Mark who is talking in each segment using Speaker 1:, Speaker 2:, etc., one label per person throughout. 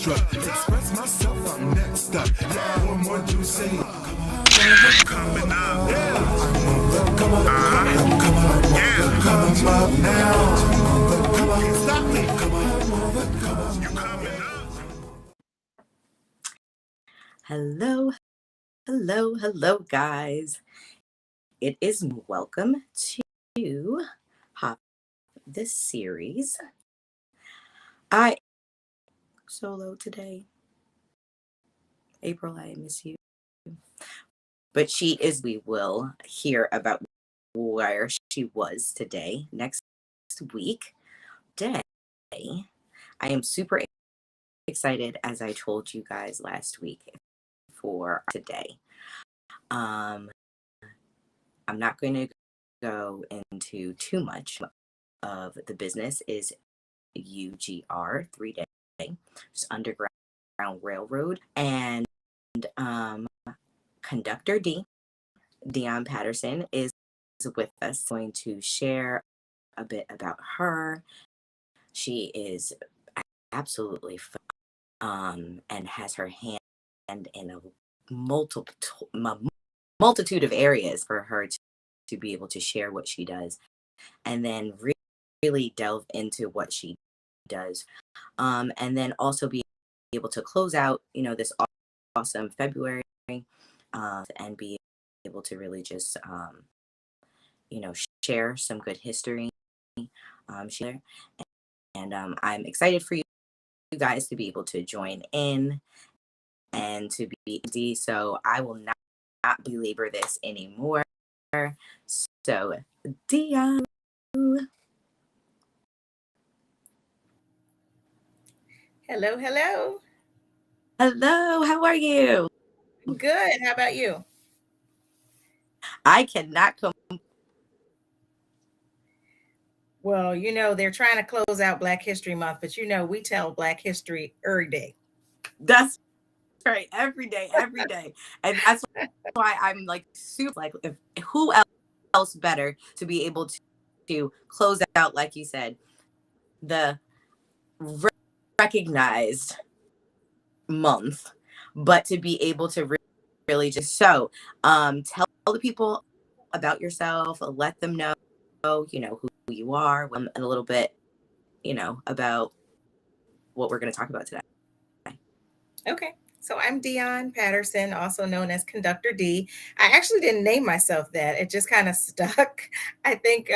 Speaker 1: extra. Express myself, I'm next up. Yeah, one more you say. Coming up. Yeah. Come on, yeah. Come up now. Can't stop me. Come on, you coming up.
Speaker 2: Hello, guys. It is welcome to Hop this series. I solo today. April, I miss you. But she is, we will hear about where she was today, next week. Day. I am super excited, as I told you guys last week, for today. I'm not going to go into too much of the business. Is UGR 3-day, just Underground Railroad, and Conductor D, Dion Patterson, is with us, going to share a bit about her. She is absolutely fun, and has her hand in a multitude of areas for her to be able to share what she does, and then really delve into what she does, and then also be able to close out, this awesome February, and be able to really just, share some good history, share. And I'm excited for you guys to be able to join in and to be easy. So I will not belabor this anymore. So, Dion.
Speaker 3: Hello.
Speaker 2: Hello, how are you?
Speaker 3: Good. How about you?
Speaker 2: I cannot come.
Speaker 3: Well, they're trying to close out Black History Month, but we tell Black history every day.
Speaker 2: That's right, every day. And that's why I'm like super, like, if who else better to be able to close out, like you said, the recognized month, but to be able to really just tell the people about yourself, let them know, who you are, and a little bit, about what we're going to talk about today.
Speaker 3: Okay. So I'm Dion Patterson, also known as Conductor D. I actually didn't name myself that. It just kind of stuck. I think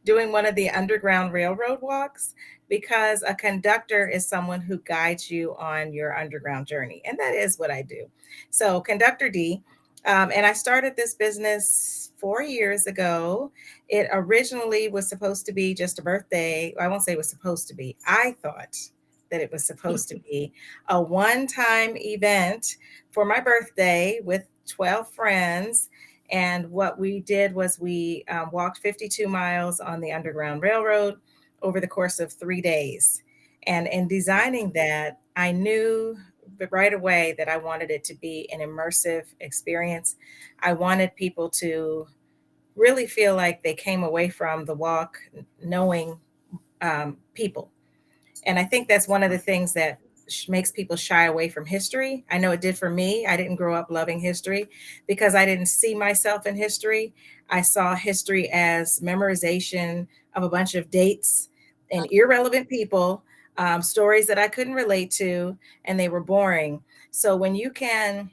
Speaker 3: doing one of the Underground Railroad walks, because a conductor is someone who guides you on your underground journey. And that is what I do. So, Conductor D. And I started this business 4 years ago. It originally was supposed to be just a birthday. I won't say it was supposed to be. I thought that it was supposed to be a one-time event for my birthday with 12 friends. And what we did was we walked 52 miles on the Underground Railroad over the course of 3 days. And in designing that, I knew right away that I wanted it to be an immersive experience. I wanted people to really feel like they came away from the walk knowing people. And I think that's one of the things that makes people shy away from history. I know it did for me. I didn't grow up loving history because I didn't see myself in history. I saw history as memorization of a bunch of dates and irrelevant people, stories that I couldn't relate to, and they were boring. So when you can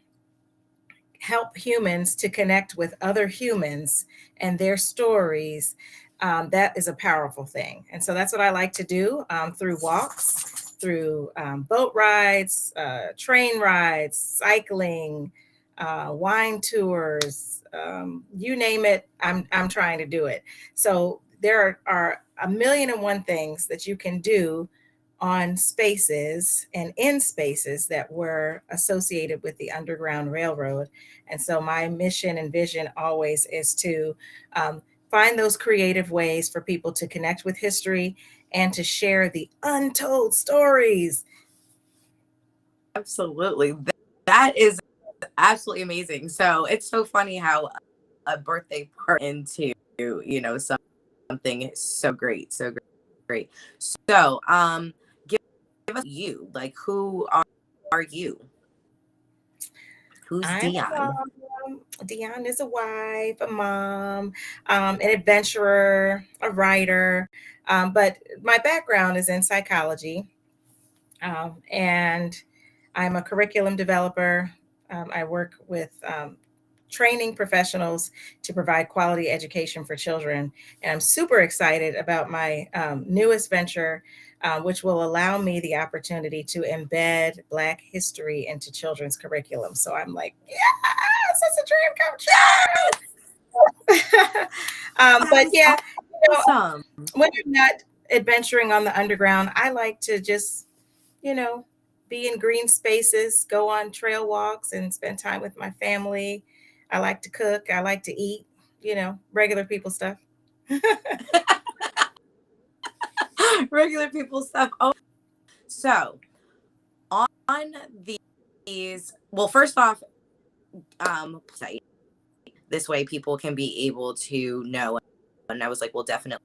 Speaker 3: help humans to connect with other humans and their stories, that is a powerful thing. And so that's what I like to do, through walks, through boat rides, train rides, cycling, wine tours, you name it, I'm trying to do it. So there are a million and one things that you can do on spaces and in spaces that were associated with the Underground Railroad. And so my mission and vision always is to find those creative ways for people to connect with history and to share the untold stories.
Speaker 2: Absolutely. That is absolutely amazing. So it's so funny how a birthday party into, something so great, so great. So, us you. Like, who are you? Who's
Speaker 3: I'm a
Speaker 2: Dion?
Speaker 3: mom. Dion is a wife, a mom, an adventurer, a writer. But my background is in psychology, and I'm a curriculum developer. I work with training professionals to provide quality education for children. And I'm super excited about my newest venture, which will allow me the opportunity to embed Black history into children's curriculum. So I'm like, yes, that's a dream come true.
Speaker 2: That
Speaker 3: But
Speaker 2: is
Speaker 3: yeah, you know,
Speaker 2: awesome.
Speaker 3: when I'm not adventuring on the underground, I like to just, you know, be in green spaces, go on trail walks, and spend time with my family. I like to cook. I like to eat, regular people stuff.
Speaker 2: Regular people stuff. Oh, so on these, well, first off, site. This way people can be able to know. And I was like, we'll definitely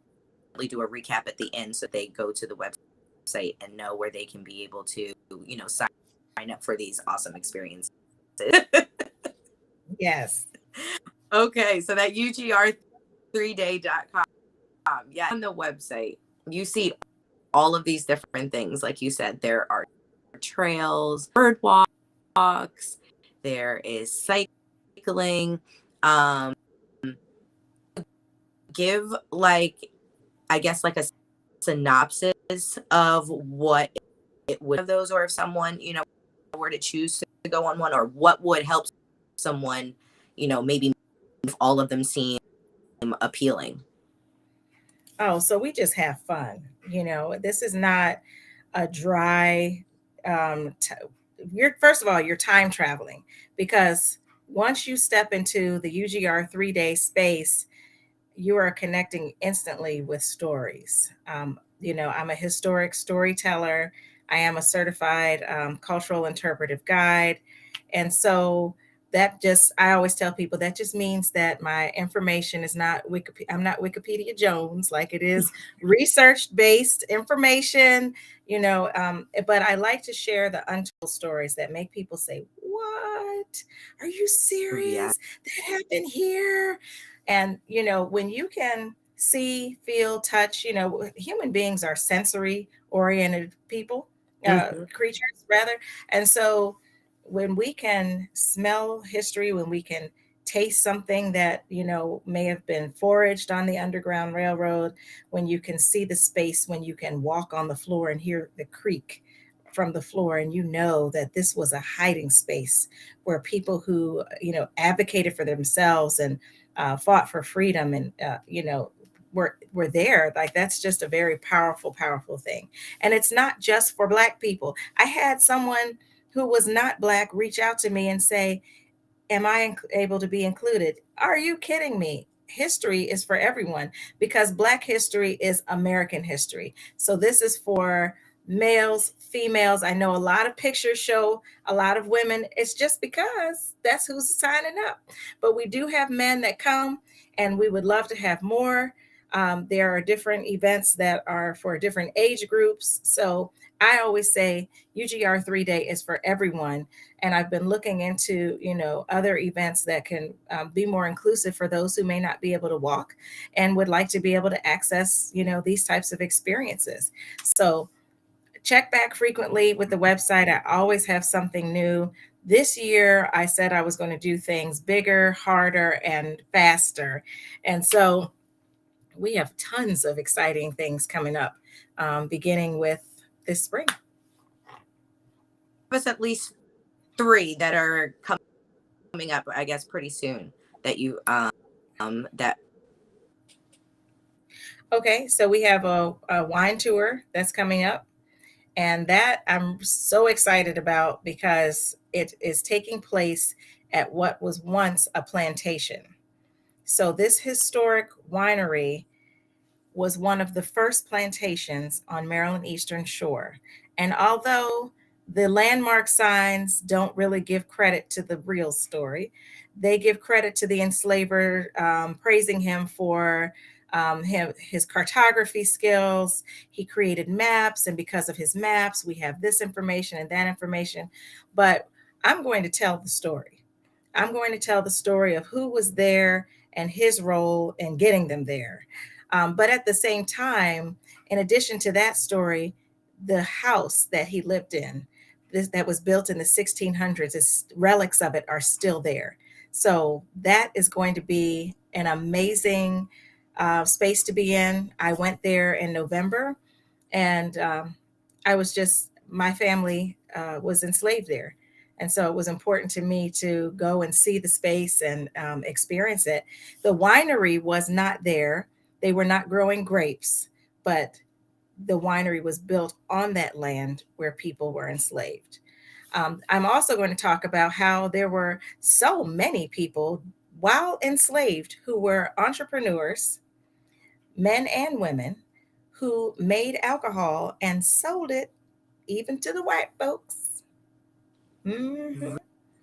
Speaker 2: do a recap at the end so they go to the website and know where they can be able to, sign up for these awesome experiences.
Speaker 3: Yes.
Speaker 2: Okay, so that UGR3day.com. Yeah, on the website, you see all of these different things. Like you said, there are trails, bird walks, there is cycling. Give I guess like a synopsis of what it would have those, or if someone, were to choose to go on one, or what would help someone, maybe if all of them seem appealing.
Speaker 3: Oh, so we just have fun. This is not a dry, you're first of all, you're time traveling because once you step into the UGR 3-day space, you are connecting instantly with stories. I'm a historic storyteller. I am a certified cultural interpretive guide. And so I always tell people that just means that my information is not I'm not Wikipedia Jones, like it is research based information, but I like to share the untold stories that make people say, what? Are you
Speaker 2: Yeah.
Speaker 3: serious? That happened here? And, when you can see, feel, touch, human beings are sensory oriented people,
Speaker 2: Mhm.
Speaker 3: creatures rather. And so when we can smell history, when we can taste something that, may have been foraged on the Underground Railroad, when you can see the space, when you can walk on the floor and hear the creak from the floor, and that this was a hiding space where people who, advocated for themselves and fought for freedom and were there. Like that's just a very powerful thing. And it's not just for Black people. I had someone who was not Black reach out to me and say, am I able to be included? Are you kidding me? History is for everyone because Black history is American history. So this is for males, females. I know a lot of pictures show a lot of women. It's just because that's who's signing up. But we do have men that come, and we would love to have more. There are different events that are for different age groups. So I always say UGR 3-day is for everyone. And I've been looking into, other events that can be more inclusive for those who may not be able to walk and would like to be able to access, these types of experiences. So check back frequently with the website. I always have something new. This year, I said I was going to do things bigger, harder, and faster. And so we have tons of exciting things coming up, beginning with this spring.
Speaker 2: Us at least 3 that are coming up, I guess, pretty soon that you that
Speaker 3: Okay, so we have a wine tour that's coming up, and that I'm so excited about because it is taking place at what was once a plantation. So this historic winery was one of the first plantations on Maryland Eastern Shore. And although the landmark signs don't really give credit to the real story, they give credit to the enslaver, praising him for his cartography skills. He created maps, and because of his maps, we have this information and that information. But I'm going to tell the story. I'm going to tell the story of who was there and his role in getting them there. But at the same time, in addition to that story, the house that he lived in, that was built in the 1600s, relics of it are still there. So that is going to be an amazing space to be in. I went there in November, and I was just, my family was enslaved there. And so it was important to me to go and see the space and experience it. The winery was not there. They were not growing grapes, but the winery was built on that land where people were enslaved. I'm also going to talk about how there were so many people while enslaved who were entrepreneurs, men and women, who made alcohol and sold it even to the white folks. Mhm.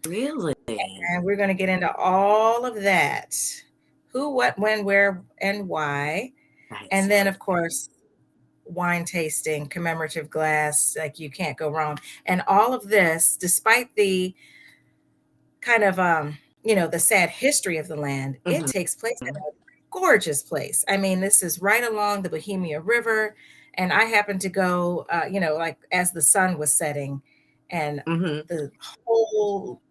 Speaker 2: Really?
Speaker 3: And we're going to get into all of that: who, what, when, where, and why.
Speaker 2: That's
Speaker 3: And
Speaker 2: so
Speaker 3: then, of course, wine tasting, commemorative glass, like you can't go wrong. And all of this, despite the kind of the sad history of the land, it
Speaker 2: Mhm.
Speaker 3: takes place in a gorgeous place. I mean, this is right along the Bohemia River, and I happened to go, like as the sun was setting, and
Speaker 2: Mhm.
Speaker 3: the whole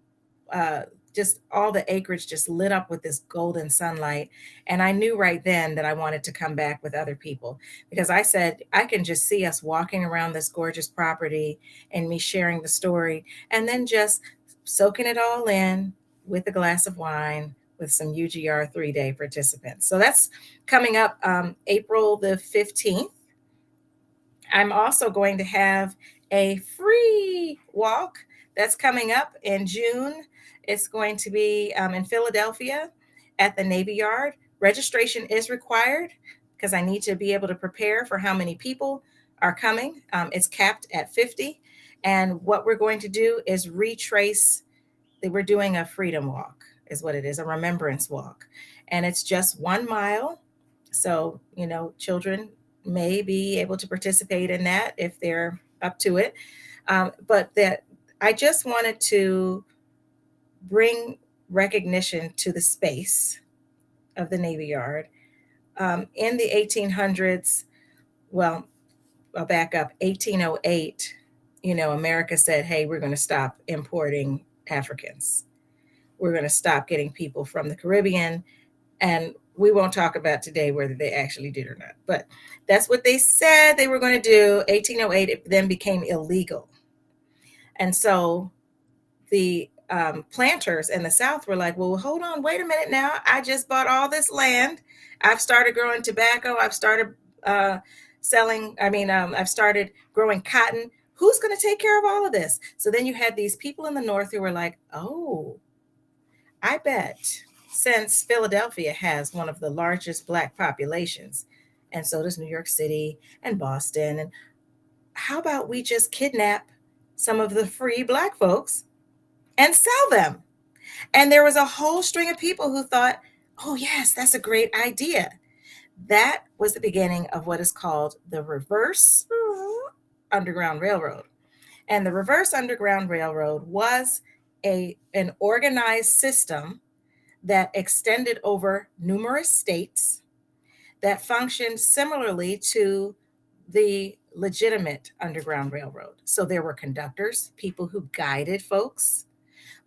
Speaker 3: uh, just all the acreage just lit up with this golden sunlight. And I knew right then that I wanted to come back with other people, because I said, I can just see us walking around this gorgeous property and me sharing the story, and then just soaking it all in with a glass of wine with some UGR 3-day participants. So that's coming up April the 15th. I'm also going to have a free walk that's coming up in June. It's going to be in Philadelphia at the Navy Yard. Registration is required because I need to be able to prepare for how many people are coming. It's capped at 50. And what we're going to do is retrace. We're doing a freedom walk, is what it is, a remembrance walk. And it's just 1 mile. So, children may be able to participate in that if they're up to it. But that I just wanted to bring recognition to the space of the Navy Yard. In the 1800s, well, I'll back up, 1808, America said, hey, we're going to stop importing Africans. We're going to stop getting people from the Caribbean. And we won't talk about today whether they actually did or not. But that's what they said they were going to do. 1808, it then became illegal. And so the planters in the South were like, well, hold on, wait a minute now. I just bought all this land. I've started growing tobacco. I've started I've started growing cotton. Who's going to take care of all of this? So then you had these people in the North who were like, oh, I bet, since Philadelphia has one of the largest Black populations, and so does New York City and Boston, and how about we just kidnap some of the free Black folks and sell them? And there was a whole string of people who thought, oh, yes, that's a great idea. That was the beginning of what is called the Reverse Underground Railroad. And the Reverse Underground Railroad was an organized system that extended over numerous states, that functioned similarly to the legitimate Underground Railroad. So there were conductors, people who guided folks.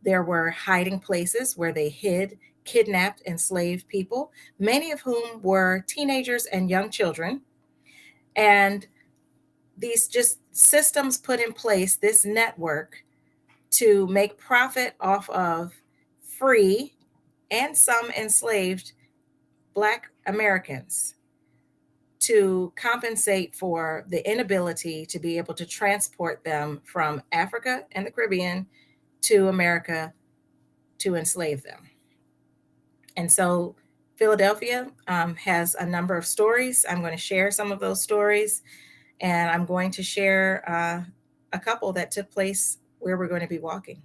Speaker 3: There were hiding places where they hid kidnapped, enslaved people, many of whom were teenagers and young children. And these just systems put in place, this network, to make profit off of free and some enslaved Black Americans, to compensate for the inability to be able to transport them from Africa and the Caribbean to America to enslave them. And so Philadelphia has a number of stories. I'm going to share some of those stories, and I'm going to share a couple that took place where we're going to be walking.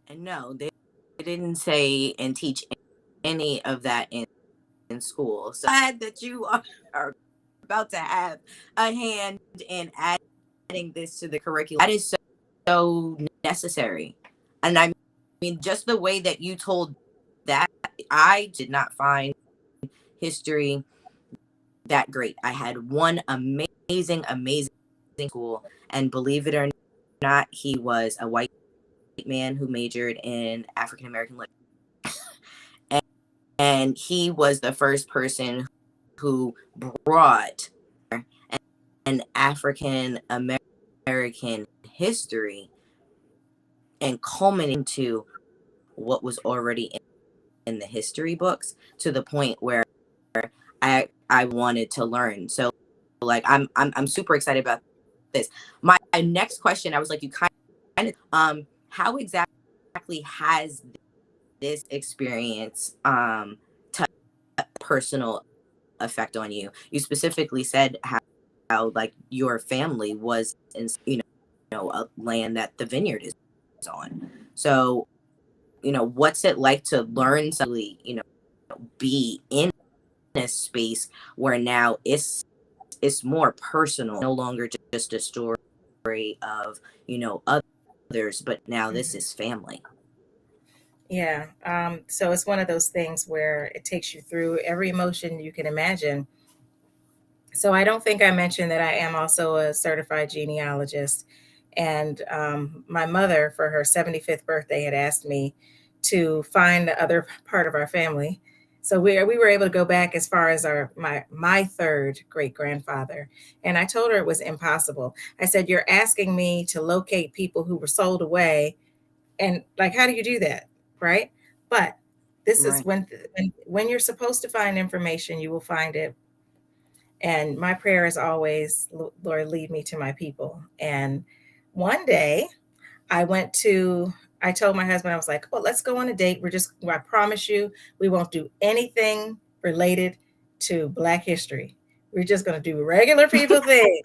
Speaker 2: And no, they didn't say and teach any of that in school. So glad that you are about to have a hand in adding this to the curriculum. That is so necessary. And I mean, just the way that you told that, I did not find history that great. I had one amazing school, and believe it or not, he was a white man who majored in African American literature. And he was the first person who brought an African American history and culminating into what was already in the history books, to the point where I wanted to learn. So like I'm super excited about this. My next question, I was like, you kind of how exactly has this experience personal effect on you? You specifically said how like your family was in a land that the vineyard is on. So what's it like to learn something, be in a space where now it's more personal, no longer just a story of others, but now this is family.
Speaker 3: Yeah. So it's one of those things where it takes you through every emotion you can imagine. So I don't think I mentioned that I am also a certified genealogist. And my mother, for her 75th birthday, had asked me to find the other part of our family. So we were able to go back as far as my third great grandfather. And I told her it was impossible. I said, "You're asking me to locate people who were sold away, and like, how do you do that?" Right? But this is
Speaker 2: Right.
Speaker 3: when you're supposed to find information, you will find it. And my prayer is always, Lord, lead me to my people. And one day I told my husband, I was like, "Oh, let's go on a date. I promise you, we won't do anything related to Black history. We're just going to do regular people things,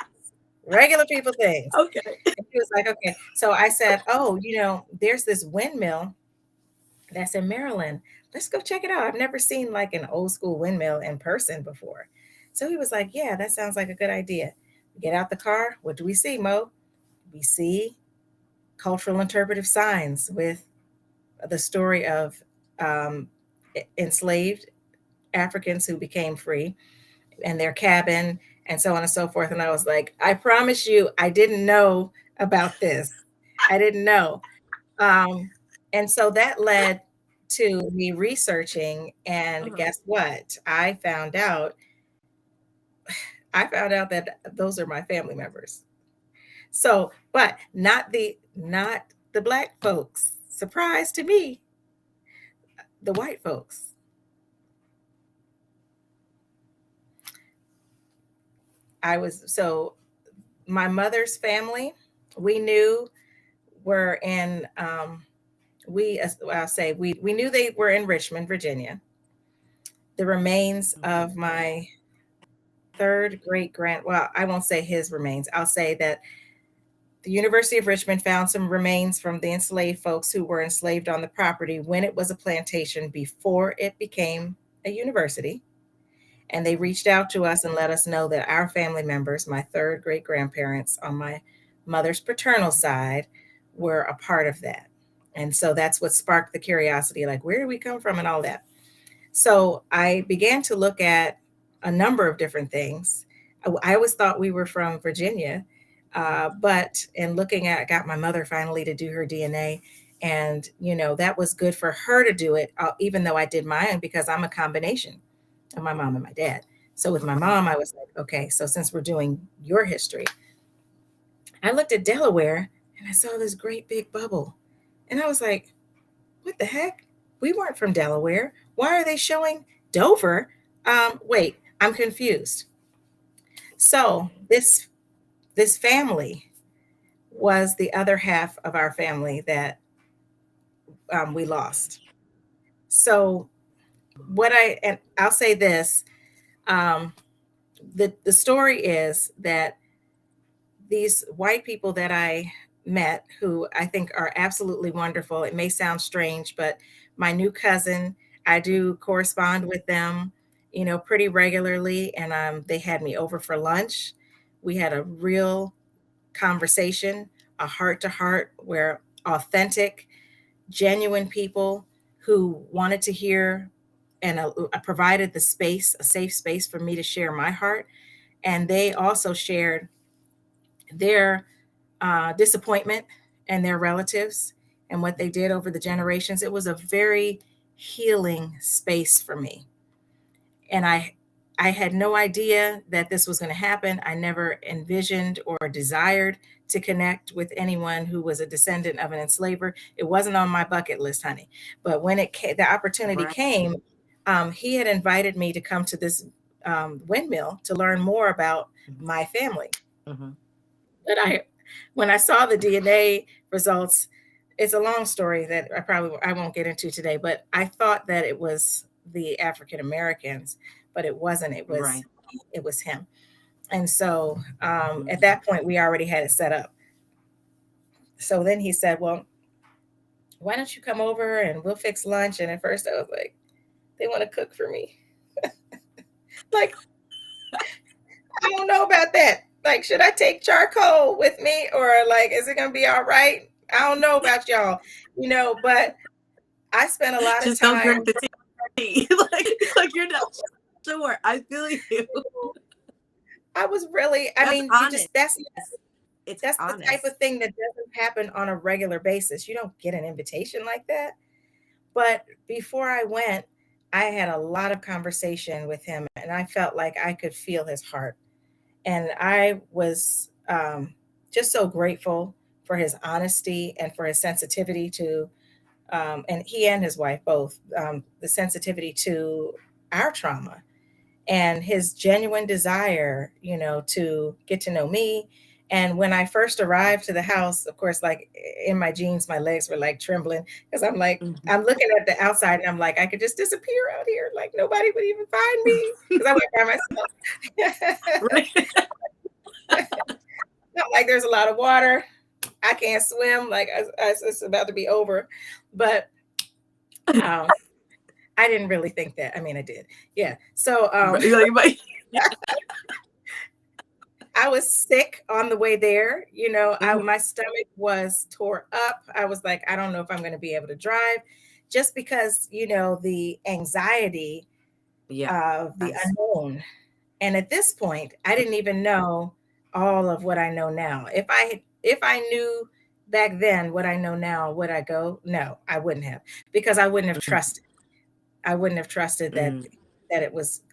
Speaker 3: regular people things."
Speaker 2: Okay.
Speaker 3: And he was like, "Okay." So I said, "Oh, there's this windmill that's in Maryland. Let's go check it out. I've never seen like an old school windmill in person before." So he was like, "Yeah, that sounds like a good idea." We get out the car. What do we see, Mo? We see cultural interpretive signs with the story of um, enslaved Africans who became free and their cabin and so on and so forth. And I was like, "I promise you, I didn't know about this. I didn't know." Um, and so that led to me researching, and
Speaker 2: Uh-huh.
Speaker 3: guess what? I found out that those are my family members. So, but not the Black folks. Surprise to me, the white folks. I was so My mother's family, we knew were in I'll say we knew they were in Richmond, Virginia. The remains of my third great well, I won't say his remains. I'll say that the University of Richmond found some remains from the enslaved folks who were enslaved on the property when it was a plantation before it became a university. And they reached out to us and let us know that our family members, my third great grandparents on my mother's paternal side, were a part of that. And so that's what sparked the curiosity, like, where do we come from and all that. So I began to look at a number of different things. I always thought we were from Virginia, but in looking at, I got my mother finally to do her DNA. And, that was good for her to do it, even though I did mine because I'm a combination of my mom and my dad. So with my mom, I was like, okay, so since we're doing your history, I looked at Delaware and I saw this great big bubble. And I was like, what the heck? We weren't from Delaware. Why are they showing Dover? Wait, I'm confused. So this family was the other half of our family that we lost. So and I'll say this, um, the story is that these white people that I met, who I think are absolutely wonderful. It may sound strange, but my new cousin, I do correspond with them, pretty regularly, and they had me over for lunch. We had a real conversation, a heart to heart, where authentic, genuine people who wanted to hear, and I provided the space, a safe space for me to share my heart. And they also shared their disappointment and their relatives and what they did over the generations. It was a very healing space for me. And I had no idea that this was going to happen. I never envisioned or desired to connect with anyone who was a descendant of an enslaver. It wasn't on my bucket list, honey. But when the opportunity
Speaker 2: Right.
Speaker 3: came, he had invited me to come to this windmill to learn more about my family.
Speaker 2: Mm-hmm.
Speaker 3: But when I saw the DNA results, it's a long story that I won't get into today. But I thought that it was the African Americans, but it wasn't.
Speaker 2: Right.
Speaker 3: It was him. And so at that point, we already had it set up. So then he said, "Well, why don't you come over and we'll fix lunch?" And at first, I was like, "They want to cook for me." Like, I don't know about that. Like, should I take charcoal with me, or like, is it gonna be all right? I don't know about y'all, but I spent a lot of
Speaker 2: Just don't
Speaker 3: time.
Speaker 2: drink the tea. like you're not sure. I feel you.
Speaker 3: I was really, I
Speaker 2: That's
Speaker 3: mean,
Speaker 2: honest.
Speaker 3: that's
Speaker 2: It's
Speaker 3: the
Speaker 2: honest.
Speaker 3: type of thing that doesn't happen on a regular basis. You don't get an invitation like that. But before I went, I had a lot of conversation with him, and I felt like I could feel his heart. And I was just so grateful for his honesty and for his sensitivity to, and he and his wife both, the sensitivity to our trauma and his genuine desire, to get to know me. And when I first arrived to the house, of course, like in my jeans, my legs were like trembling because I'm like,
Speaker 2: Mhm.
Speaker 3: I'm looking at the outside and I'm like, I could just disappear out here. Like nobody would even find me because I went by myself.
Speaker 2: Right.
Speaker 3: Not like there's a lot of water. I can't swim. Like it's about to be over. But I didn't really think that. I mean, I did. Yeah. So
Speaker 2: Like,
Speaker 3: I was sick on the way there.
Speaker 2: Mhm.
Speaker 3: My stomach was tore up. I was like, I don't know if I'm going to be able to drive just because, the anxiety
Speaker 2: Yeah.
Speaker 3: of the unknown. And at this point, I didn't even know all of what I know now. If I knew back then what I know now, would I go? No, I wouldn't have, because I wouldn't have trusted. I wouldn't have trusted that
Speaker 2: Mm.
Speaker 3: it was,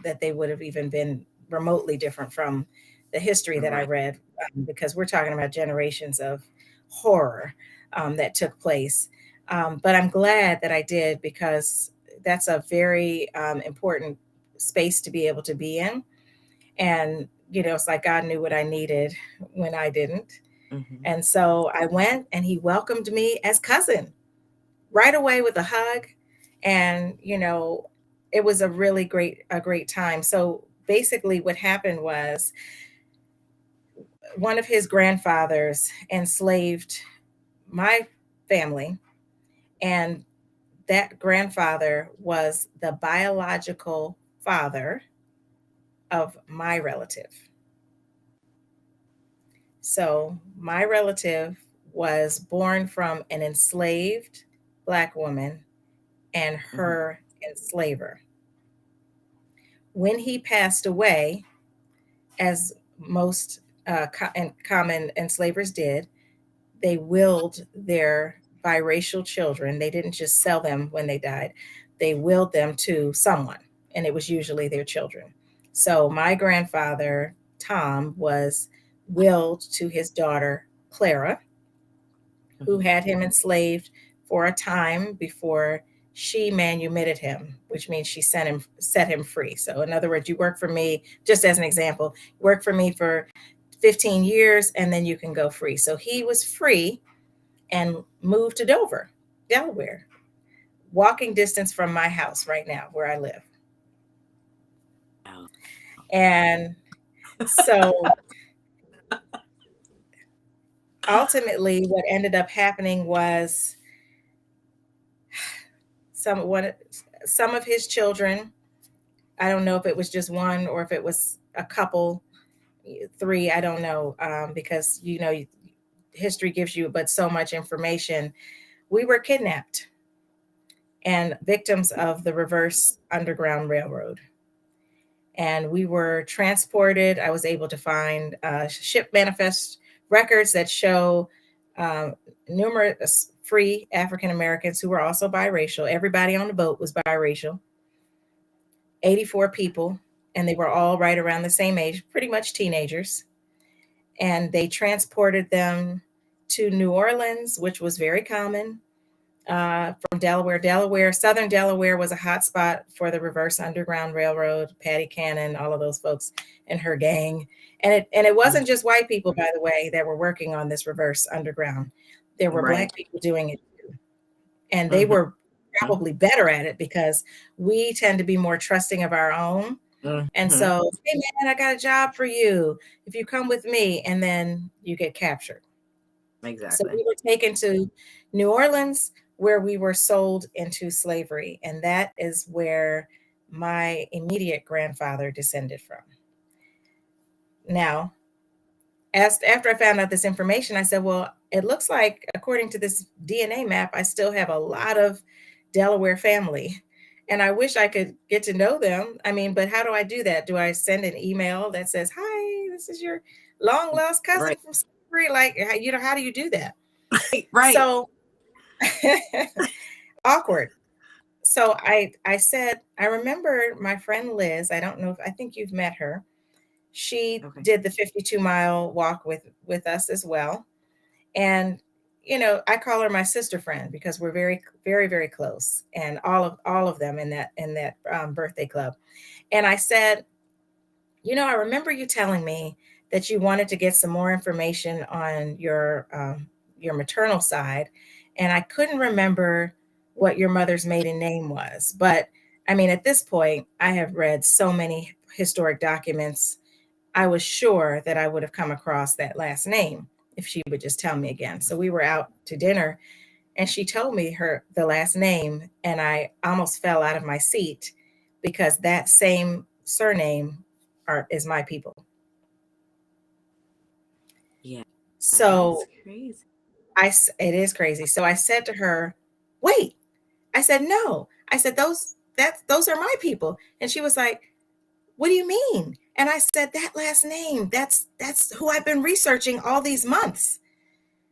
Speaker 3: that they would have even been remotely different from the history that I
Speaker 2: Right.
Speaker 3: read, because we're talking about generations of horror that took place. But I'm glad that I did, because that's a very important space to be able to be in. And, it's like God knew what I needed when I didn't.
Speaker 2: Mhm.
Speaker 3: And so I went, and he welcomed me as cousin right away with a hug. And, it was a great time. So basically what happened was one of his grandfathers enslaved my family, and that grandfather was the biological father of my relative. So my relative was born from an enslaved Black woman and
Speaker 2: Mhm.
Speaker 3: her enslaver. When he passed away, as most common enslavers did, they willed their biracial children. They didn't just sell them when they died, they willed them to someone, and it was usually their children. So my grandfather, Tom, was willed to his daughter, Clara, who
Speaker 2: Mhm.
Speaker 3: had him enslaved for a time before she manumitted him, which means she set him free. So in other words, you work for me, just as an example, work for me for 15 years and then you can go free. So he was free and moved to Dover, Delaware, walking distance from my house right now where I live.
Speaker 2: Wow.
Speaker 3: And so ultimately what ended up happening was some of his children. I don't know if it was just one or if it was a couple, three. I don't know, because history gives you but so much information. We were kidnapped and victims of the reverse Underground Railroad. And we were transported. I was able to find ship manifest records that show numerous free African Americans who were also biracial. Everybody on the boat was biracial, 84 people, and they were all right around the same age, pretty much teenagers. And they transported them to New Orleans, which was very common, from Delaware. Southern Delaware was a hot spot for the reverse Underground Railroad. Patty Cannon, all of those folks and her gang. And it wasn't just white people, by the way, that were working on this reverse underground. There were
Speaker 2: Right.
Speaker 3: Black people doing it too. And they were probably better at it because we tend to be more trusting of our own. And so, hey man, I got a job for you if you come with me, and then you get captured. So
Speaker 2: Exactly.
Speaker 3: we were taken to New Orleans, where we were sold into slavery. And that is where my immediate grandfather descended from. Now, after I found out this information, I said, well, it looks like, according to this DNA map, I still have a lot of Delaware family. And I wish I could get to know them. I mean, but how do I do that? Do I send an email that says, hi, this is your long lost cousin
Speaker 2: Right.
Speaker 3: from slavery? Like, how do you do that?
Speaker 2: Right.
Speaker 3: So awkward. So I said, I remember my friend Liz. I think you've met her. She did the 52-mile walk with us as well. And I call her my sister friend because we're very, very, very close, and all of them in that birthday club. And I said, I remember you telling me that you wanted to get some more information on your maternal side, and I couldn't remember what your mother's maiden name was. But I mean, at this point, I have read so many historic documents. I was sure that I would have come across that last name if she would just tell me again. So we were out to dinner and she told me the last name, and I almost fell out of my seat because that same surname is my people.
Speaker 2: Yeah.
Speaker 3: So
Speaker 2: That's crazy.
Speaker 3: it is crazy. So I said to her, wait, I said, no, I said, those are my people. And she was like, what do you mean? And I said, that last name, that's who I've been researching all these months.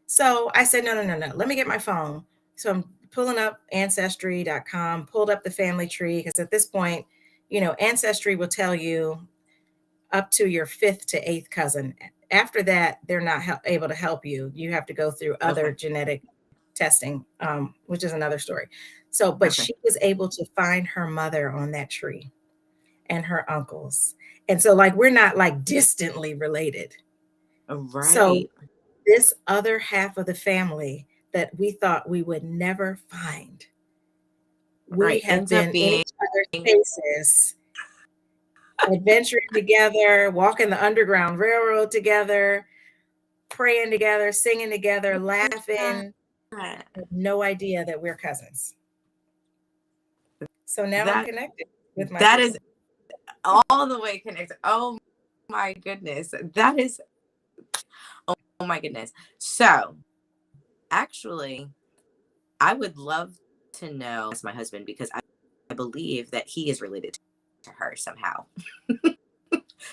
Speaker 3: So I said, no. Let me get my phone. So I'm pulling up ancestry.com, pulled up the family tree. Because at this point, Ancestry will tell you up to your 5th to 8th cousin. After that, they're not able to help you. You have to go through other genetic testing, which is another story. So, but she was able to find her mother on that tree and her uncles. And so we're not distantly related.
Speaker 2: Right.
Speaker 3: So this other half of the family that we thought we would never find, we have been in each other's faces, adventuring together, walking the Underground Railroad together, praying together, singing together, laughing. I have no idea that we're cousins. So now I'm connected with my
Speaker 2: That
Speaker 3: people.
Speaker 2: is all the way connected. Oh my goodness. That is, oh my goodness. So actually, I would love to know my husband, because I believe that he is related to her somehow.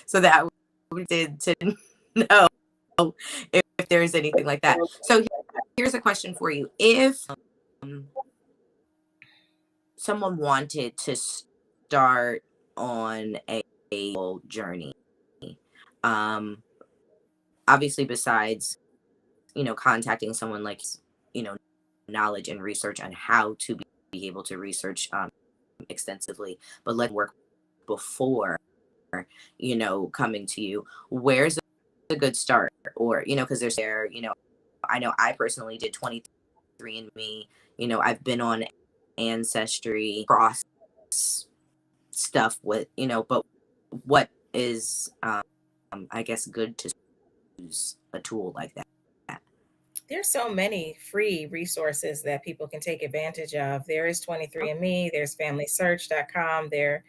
Speaker 2: So that we did to know if there's anything like that. So here's a question for you. If someone wanted to start on a journey, obviously besides, contacting someone like, knowledge and research on how to be able to research extensively, but let work before, coming to you, where's a good start? Or, because there's I know I personally did 23andMe, I've been on Ancestry, cross stuff with, but what is, I guess, good to use a tool like that?
Speaker 3: There's so many free resources that people can take advantage of. There is 23andMe, there's FamilySearch.com, there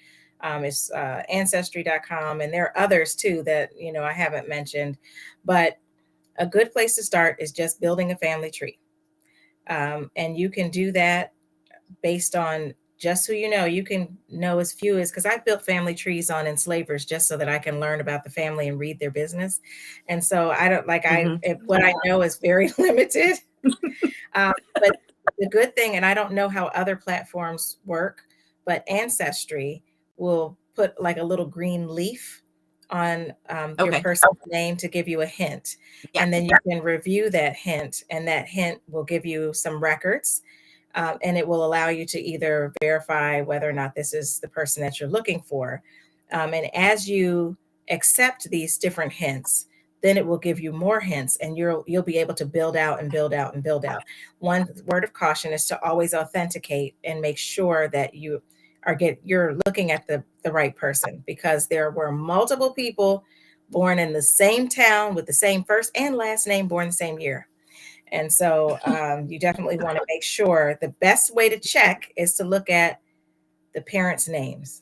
Speaker 3: is Ancestry.com, and there are others too that I haven't mentioned. But a good place to start is just building a family tree, and you can do that based on just who you know. You can know as few as, because I've built family trees on enslavers just so that I can learn about the family and read their business. And so I don't like what I know is very limited. But the good thing, and I don't know how other platforms work, but Ancestry will put like a little green leaf on your
Speaker 2: Okay.
Speaker 3: person's name to give you a hint.
Speaker 2: Yeah.
Speaker 3: And then you can review that hint, and that hint will give you some records. And it will allow you to either verify whether or not this is the person that you're looking for. And as you accept these different hints, then it will give you more hints, and you'll be able to build out and build out and build out. One word of caution is to always authenticate and make sure that you're looking at the right person, because there were multiple people born in the same town with the same first and last name, born the same year. And so you definitely want to make sure. The best way to check is to look at the parents' names,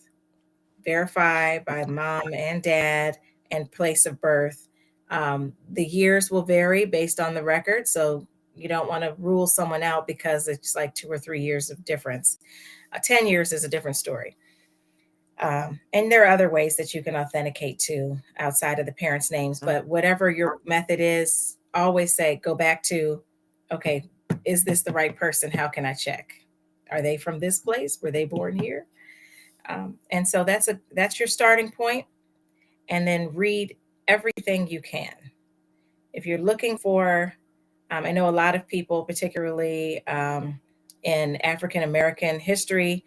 Speaker 3: verify by mom and dad and place of birth. The years will vary based on the record. So you don't want to rule someone out because it's like 2 or 3 years of difference. 10 years is a different story. And there are other ways that you can authenticate to outside of the parents' names. But whatever your method is, always go back to, okay, is this the right person? How can I check? Are they from this place? Were they born here? And so that's your starting point. And then read everything you can. If you're looking for, I know a lot of people, particularly in African American history,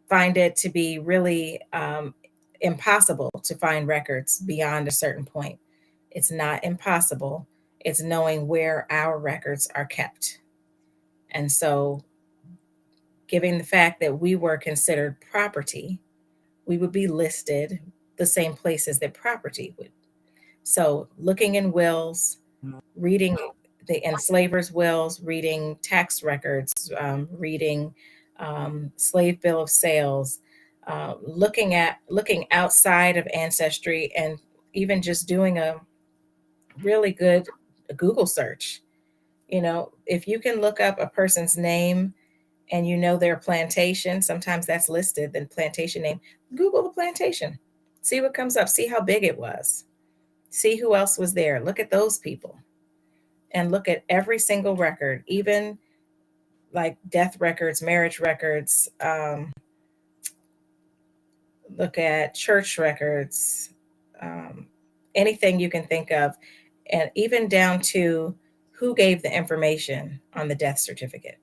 Speaker 3: find it to be really impossible to find records beyond a certain point. It's not impossible. It's knowing where our records are kept. And so, given the fact that we were considered property, we would be listed the same places that property would. So, looking in wills, reading the enslavers' wills, reading tax records, reading slave bill of sales, looking outside of Ancestry, and even just doing a really good Google search. If you can look up a person's name and their plantation, sometimes that's listed, the plantation name. Google the plantation, see what comes up, see how big it was, see who else was there, look at those people, and look at every single record, even like death records, marriage records, look at church records, anything you can think of, and even down to who gave the information on the death certificate.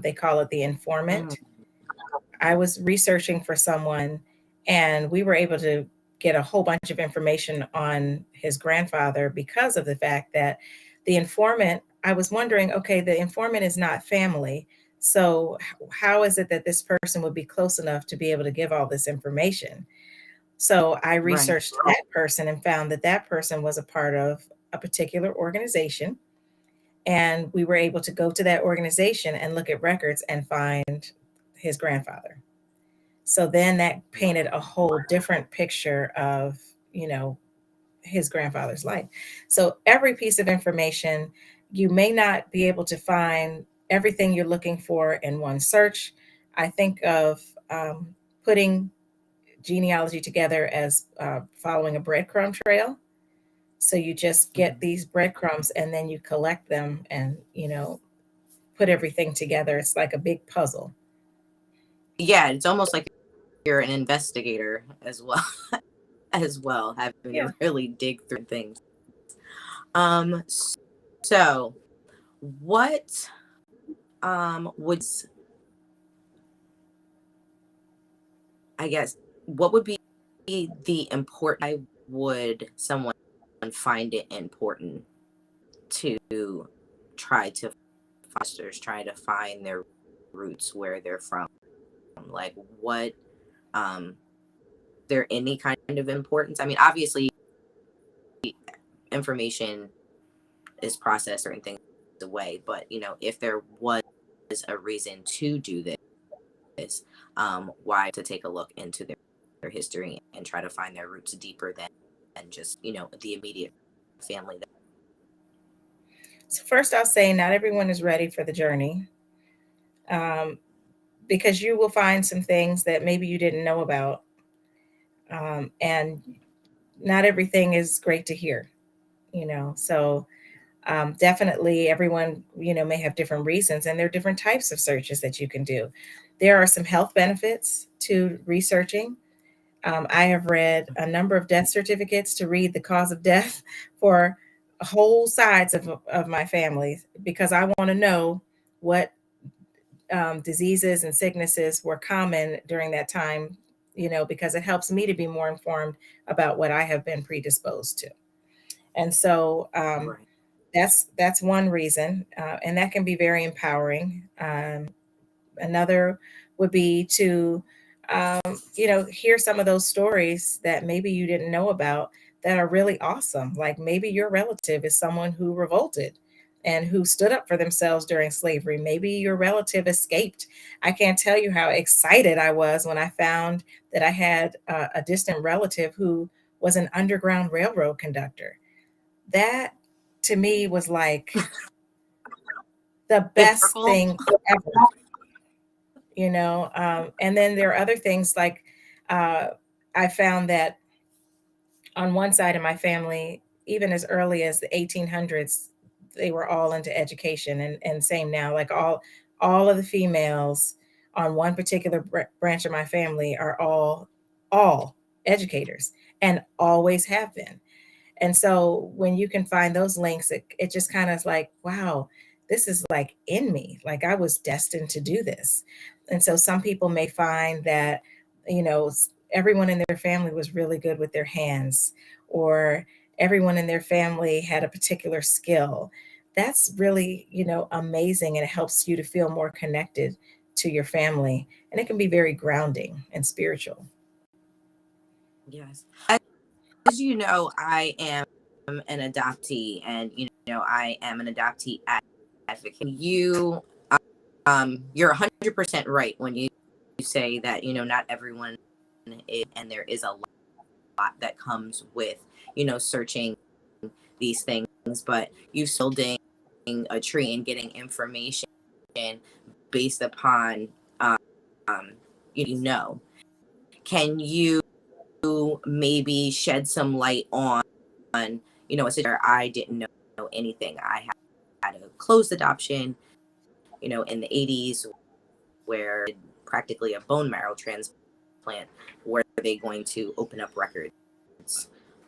Speaker 3: They call it the informant. I was researching for someone, and we were able to get a whole bunch of information on his grandfather because of the fact that the informant, I was wondering, okay, the informant is not family. So how is it that this person would be close enough to be able to give all this information? So I researched that person and found that that person was a part of a particular organization. And we were able to go to that organization and look at records and find his grandfather. So then that painted a whole different picture of, his grandfather's life. So every piece of information, you may not be able to find everything you're looking for in one search. I think of putting genealogy together as following a breadcrumb trail. So you just get these breadcrumbs and then you collect them and, put everything together. It's like a big puzzle.
Speaker 2: Yeah, it's almost like you're an investigator as well, having to really dig through things. So what would, I guess, what would be the important, why would someone find it important to try to find their roots, where they're from? Like, what, there any kind of importance? I mean, obviously information is process certain things away. But if there was a reason to do this, why to take a look into their history and try to find their roots deeper than just the immediate family.
Speaker 3: So first, I'll say not everyone is ready for the journey, um, because you will find some things that maybe you didn't know about, and not everything is great to hear. So definitely everyone may have different reasons, and there are different types of searches that you can do. There are some health benefits to researching. I have read a number of death certificates to read the cause of death for whole sides of my family, because I want to know what diseases and sicknesses were common during that time, because it helps me to be more informed about what I have been predisposed to. And so
Speaker 2: Right.
Speaker 3: that's one reason, and that can be very empowering. Another would be to hear some of those stories that maybe you didn't know about that are really awesome. Like maybe your relative is someone who revolted and who stood up for themselves during slavery. Maybe your relative escaped. I can't tell you how excited I was when I found that I had a distant relative who was an Underground Railroad conductor. That to me was like the
Speaker 2: Full
Speaker 3: best
Speaker 2: circle.
Speaker 3: thing ever. And then there are other things like, uh, I found that on one side of my family, even as early as the 1800s, they were all into education, and same now, like all of the females on one particular branch of my family are all educators and always have been. And so when you can find those links, it just kind of is like, wow, this is like in me. Like I was destined to do this. And so some people may find that, everyone in their family was really good with their hands, or everyone in their family had a particular skill. That's really, amazing. And it helps you to feel more connected to your family. And it can be very grounding and spiritual.
Speaker 2: Yes. As you know, I am an adoptee, and I am an adoptee advocate. You're 100% right when you say that not everyone is, and there is a lot that comes with searching these things, but you still ding a tree and getting information based upon um you know can you maybe shed some light on a situation where I didn't know anything? I had a closed adoption in the 80s, where practically a bone marrow transplant. Were they going to open up records?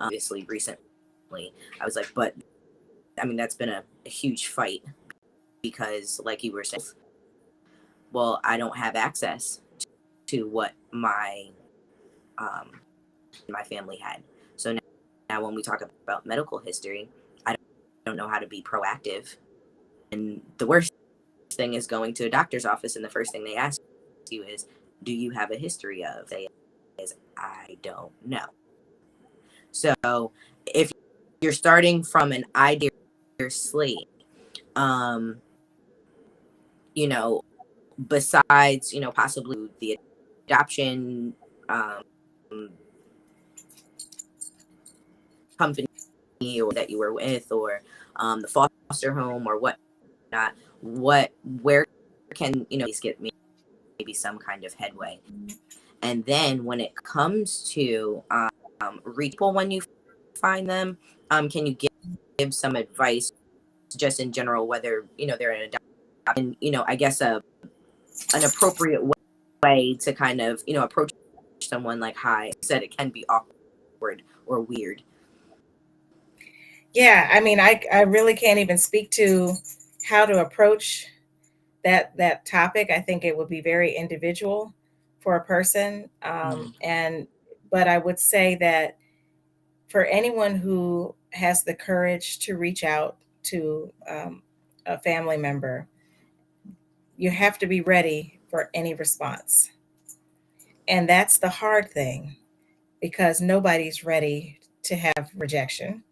Speaker 2: Obviously recently I was like, but I mean that's been a huge fight, because like you were saying, well, I don't have access to what um, my family had. So now when we talk about medical history, I don't know how to be proactive. And the worst thing is going to a doctor's office, and the first thing they ask you is, do you have a history of? Say is, I don't know. So if you're starting from an idea slate, um, you know, besides, possibly the adoption um, company or that you were with, or the foster home or whatnot, where can, these get maybe some kind of headway? And then when it comes to reach people when you find them, can you give some advice just in general, whether, they're an adoption, and, I guess an appropriate way to kind of, approach someone like, hi, I said it can be awkward or weird.
Speaker 3: Yeah, I mean, I really can't even speak to how to approach that topic. I think it would be very individual for a person,
Speaker 2: Mm.
Speaker 3: and but I would say that for anyone who has the courage to reach out to a family member, you have to be ready for any response, and that's the hard thing, because nobody's ready to have rejection.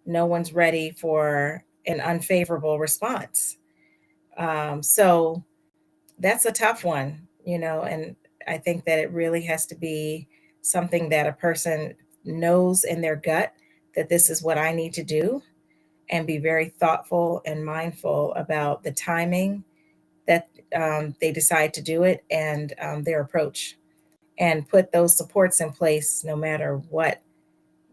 Speaker 3: No one's ready for an unfavorable response. So that's a tough one, and I think that it really has to be something that a person knows in their gut that this is what I need to do, and be very thoughtful and mindful about the timing that they decide to do it, and their approach, and put those supports in place no matter what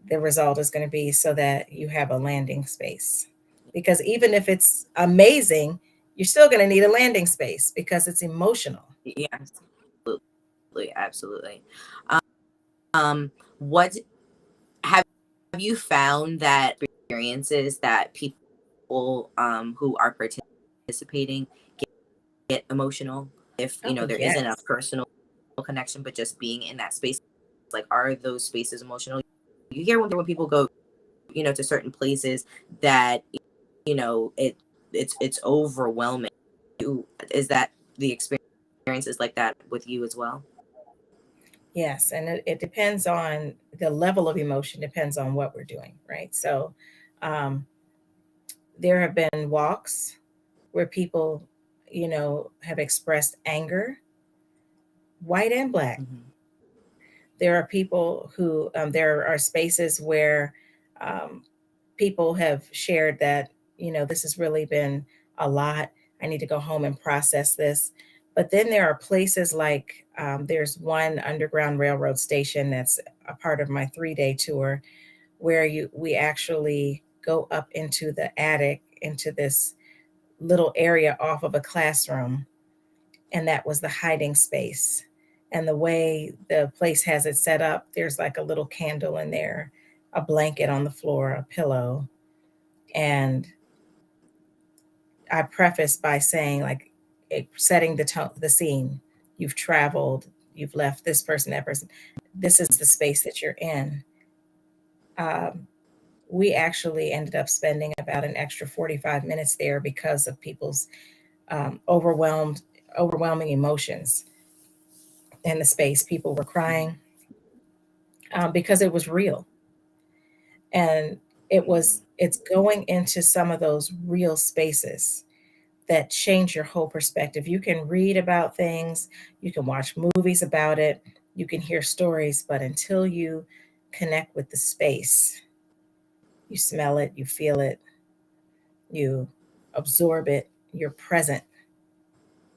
Speaker 3: the result is going to be, so that you have a landing space. Because even if it's amazing, you're still going to need a landing space because it's emotional.
Speaker 2: Yeah, absolutely. What have you found that experiences that people who are participating get emotional if
Speaker 3: Oh,
Speaker 2: there isn't a
Speaker 3: yes.
Speaker 2: personal connection, but just being in that space, like, are those spaces emotional? You hear when people go to certain places that it's overwhelming. Is that the experiences like that with you as well?
Speaker 3: Yes, and it depends on the level of emotion, depends on what we're doing, right? So um, there have been walks where people, have expressed anger, white and black.
Speaker 2: Mm-hmm.
Speaker 3: There are people who, there are spaces where um, people have shared that, this has really been a lot. I need to go home and process this. But then there are places like, there's one underground railroad station that's a part of my 3-day tour, where we actually go up into the attic, into this little area off of a classroom, and that was the hiding space. And the way the place has it set up, there's like a little candle in there, a blanket on the floor, a pillow. And I preface by saying, like, setting the tone, the scene. You've traveled, you've left this person, that person. This is the space that you're in. Um, we actually ended up spending about an extra 45 minutes there because of people's overwhelming emotions in the space. People were crying because it was real, and it's going into some of those real spaces that change your whole perspective. You can read about things, you can watch movies about it, you can hear stories, but until you connect with the space, you smell it, you feel it, you absorb it, you're present,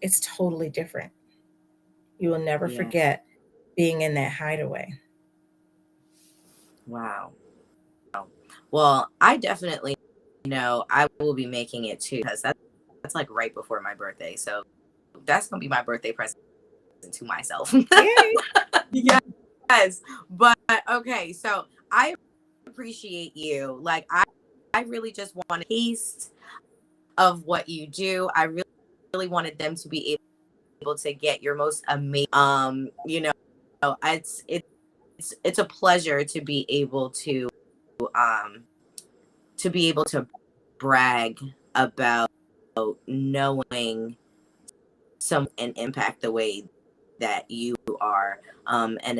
Speaker 3: it's totally different. You will never
Speaker 2: Yeah.
Speaker 3: forget being in that hideaway.
Speaker 2: Wow. Well, I definitely I will be making it too, because that's like right before my birthday. So that's gonna be my birthday present to myself.
Speaker 3: Yay!
Speaker 2: Yes. But okay, so I appreciate you. Like, I really just want a taste of what you do. I really wanted them to be able to get your most amazing it's a pleasure um to be able to brag about knowing some and impact the way that you are, and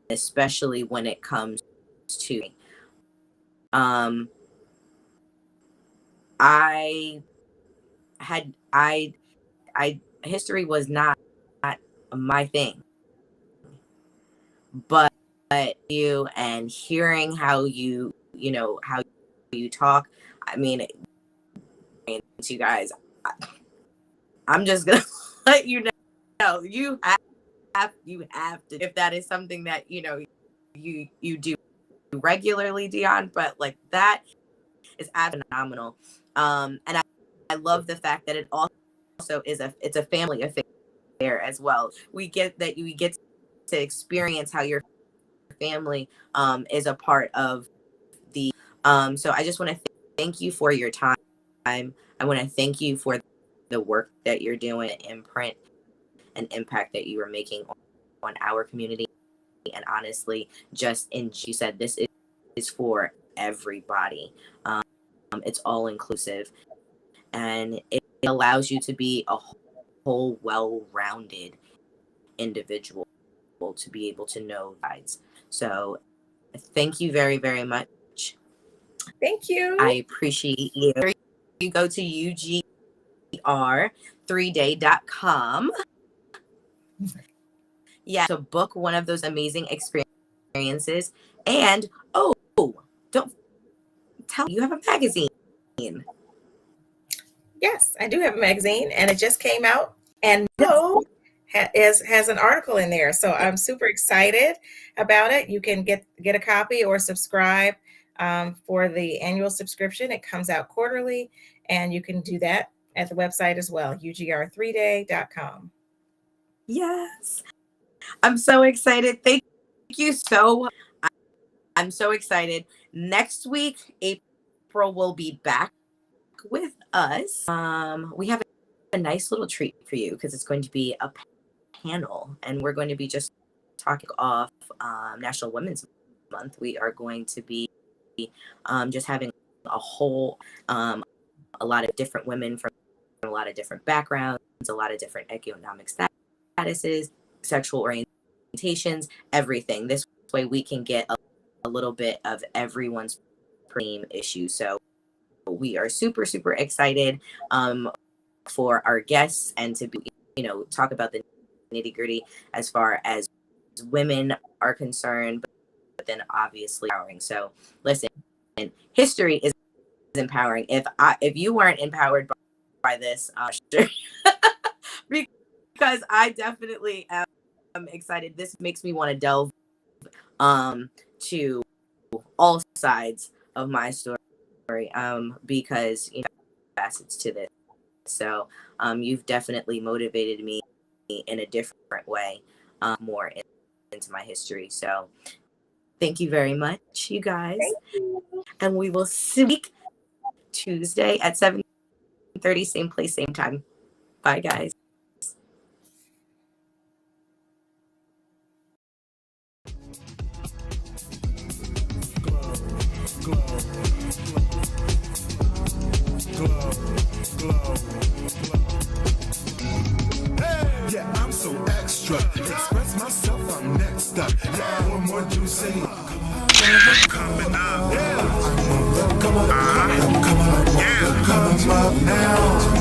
Speaker 2: especially when it comes to um I had I history was not my thing, but you and hearing how how you talk, I mean, you guys, I'm just gonna let you know, you have to, if that is something that you do regularly, Dion. But like, that is phenomenal. And I love the fact that it also it's a family affair as well. We get to experience how your family is a part of the so I just want to thank you for your time. I want to thank you for the work that you're doing, imprint and impact that you are making on our community. And honestly, just in you said, this is for everybody. It's all inclusive, and it allows you to be a whole well-rounded individual, to be able to know sides. So thank you very, very much.
Speaker 3: Thank you.
Speaker 2: I appreciate you. you go to ugr3day.com. Yeah, to book one of those amazing experiences. And don't tell me you have a magazine.
Speaker 3: Yes, I do have a magazine, and it just came out, and
Speaker 2: Yes.
Speaker 3: Mo has an article in there, so I'm super excited about it. You can get a copy or subscribe for the annual subscription. It comes out quarterly, and you can do that at the website as well, ugr3day.com.
Speaker 2: Yes. I'm so excited. Thank you so. I'm so excited. Next week, April will be back with us. We have a nice little treat for you because it's going to be a panel, and we're going to be just talking off National Women's Month. We are going to be just having a whole a lot of different women from a lot of different backgrounds, a lot of different economic statuses, sexual orientations, everything. This way we can get a little bit of everyone's dream issue. So we are super, super excited for our guests and to be, talk about the nitty gritty as far as women are concerned, but then obviously empowering. So listen, history is empowering. If you weren't empowered by this, because I definitely am excited. This makes me want to delve to all sides of my story because facets to this. So you've definitely motivated me in a different way more into my history. So thank you very much, you guys. And we will speak Tuesday at 7:30, same place, same time. Bye, guys.
Speaker 1: Yeah, I'm so extra. Express myself, I'm next up. Yeah, what more do you say? Coming up. Yeah. Come on, come on, come on, come on up now.